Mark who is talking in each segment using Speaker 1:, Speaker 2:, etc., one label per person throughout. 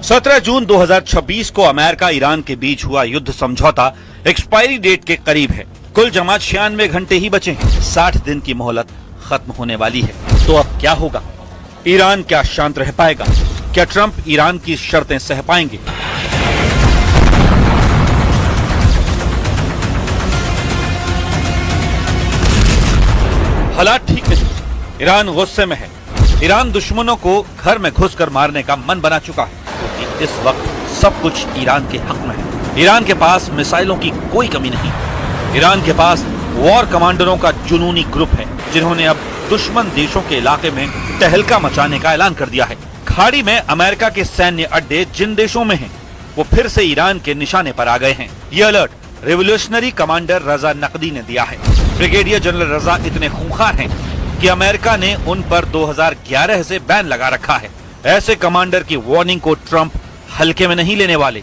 Speaker 1: 17 जून 2026 को America Iran के बीच हुआ युद्ध समझौता एक्सपायरी डेट के करीब है। कुल जमा 96 घंटे ही बचे हैं। 60 दिन की मोहलत खत्म होने वाली है। तो अब क्या होगा? ईरान क्या शांत रह पाएगा? क्या ट्रंप ईरान की शर्तें सह पाएंगे? हालात ठीक नहीं। ईरान गुस्से में है। ईरान दुश्मनों को घर में घुसकर मारने का मन बना चुका है, क्योंकि इस वक्त सब कुछ ईरान के हक में है। ईरान के पास मिसाइलों की कोई कमी नहीं। ईरान के पास वॉर कमांडरों का जुनूनी ग्रुप है, जिन्होंने अब दुश्मन देशों के इलाके में तहलका मचाने का ऐलान कर दिया है। खाड़ी में अमेरिका के सैन्य अड्डे जिन देशों में हैं, वो फिर से ईरान के निशाने पर आ गए हैं। ये अलर्ट रेवोल्यूशनरी कमांडर रजा नकदी ने दिया है। ब्रिगेडियर जनरल रजा इतने खूंखार हैं कि अमेरिका ने उन पर 2011 से बैन लगा रखा है। ऐसे कमांडर की वार्निंग को ट्रंप हल्के में नहीं लेने वाले।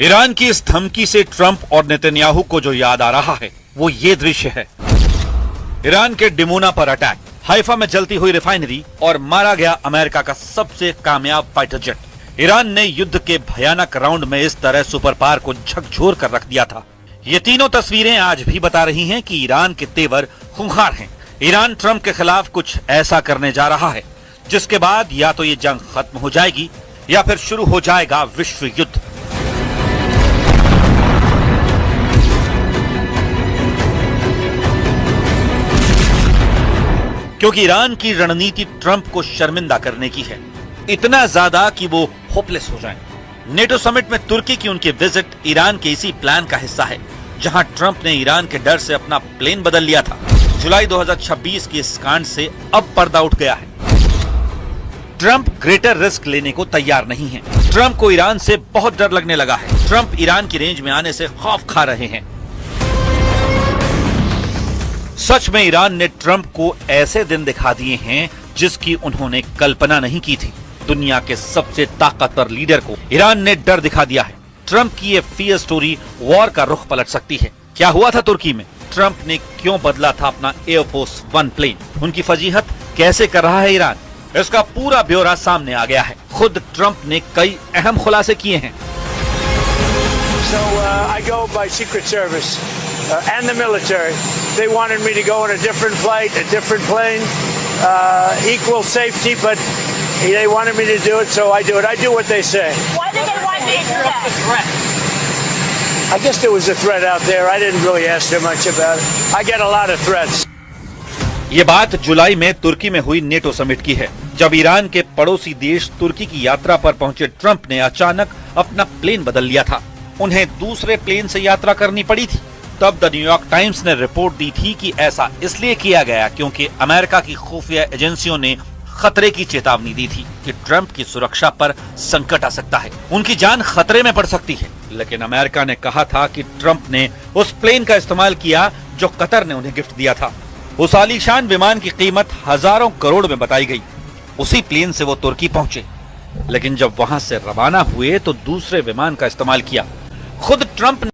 Speaker 1: ईरान की इस धमकी से ट्रंप और नेतन्याहू को जो याद आ रहा है वो ये दृश्य है। ईरान के डिमोना पर अटैक, हाइफा में जलती हुई रिफाइनरी और मारा गया अमेरिका का सबसे कामयाब फाइटर जेट। ईरान ने युद्ध के भयानक राउंड में इस तरह सुपर पावर को झकझोर कर रख दिया था। ये तीनों तस्वीरें आज भी बता रही हैं कि ईरान के तेवर खूंखार हैं। ईरान ट्रंप के खिलाफ कुछ ऐसा करने जा रहा है जिसके बाद या तो ये जंग खत्म हो जाएगी या फिर शुरू हो जाएगा विश्व युद्ध। क्योंकि ईरान की रणनीति ट्रंप को शर्मिंदा करने की है, इतना ज्यादा कि वो होपलेस हो जाएं। नेटो समिट में तुर्की की उनकी विजिट ईरान के इसी प्लान का हिस्सा है, जहां ट्रंप ने ईरान के डर से अपना प्लेन बदल लिया था। जुलाई 2026 की इस कांड से अब पर्दा उठ गया है। ट्रंप ग्रेटर रिस्क लेने को तैयार नहीं है। ट्रंप को ईरान से बहुत डर लगने लगा है। ट्रंप ईरान की रेंज में आने से खौफ खा रहे हैं। सच में ईरान ने ट्रंप को ऐसे दिन दिखा दिए हैं जिसकी उन्होंने कल्पना नहीं की थी। दुनिया के सबसे ताकतवर लीडर को ईरान ने डर दिखा दिया है। ट्रंप की ये फियर स्टोरी वॉर का रुख पलट सकती है। क्या हुआ था तुर्की में? ट्रंप ने क्यों बदला था अपना एयरफोर्स 1 प्लेन? उनकी फजीहत कैसे कर रहा है ईरान? इसका पूरा ब्यौरा सामने आ गया है। खुद ट्रंप ने कई अहम खुलासे किए हैं।
Speaker 2: So I go by Secret Service and the military. They wanted me to go on a different flight, a different plane, equal safety, but they wanted me to do it, so I do it. I do what they say.
Speaker 3: Why did they want you to do that?
Speaker 2: I guess there was a threat out there. I didn't really ask too much about it. I get a lot of threats.
Speaker 1: ये बात जुलाई में तुर्की में हुई NATO summit की है, जब Iran के पड़ोसी देश तुर्की की यात्रा पर पहुंचे ट्रंप ने अचानक अपना प्लेन बदल लिया था। उन्हें दूसरे प्लेन से यात्रा करनी पड़ी थी। तब द न्यूयॉर्क टाइम्स ने रिपोर्ट दी थी कि ऐसा इसलिए किया गया क्योंकि अमेरिका की खुफिया एजेंसियों ने खतरे की चेतावनी दी थी कि ट्रंप की सुरक्षा पर संकट आ सकता है, उनकी जान खतरे में पड़ सकती है। लेकिन अमेरिका ने कहा था कि ट्रंप ने उस प्लेन का इस्तेमाल किया जो कतर ने उन्हें गिफ्ट दिया था। उस आलीशान विमान की कीमत हजारों करोड़ में बताई गई। उसी प्लेन से वो तुर्की पहुंचे, लेकिन जब वहां से रवाना हुए तो दूसरे विमान का इस्तेमाल किया। खुद ट्रंप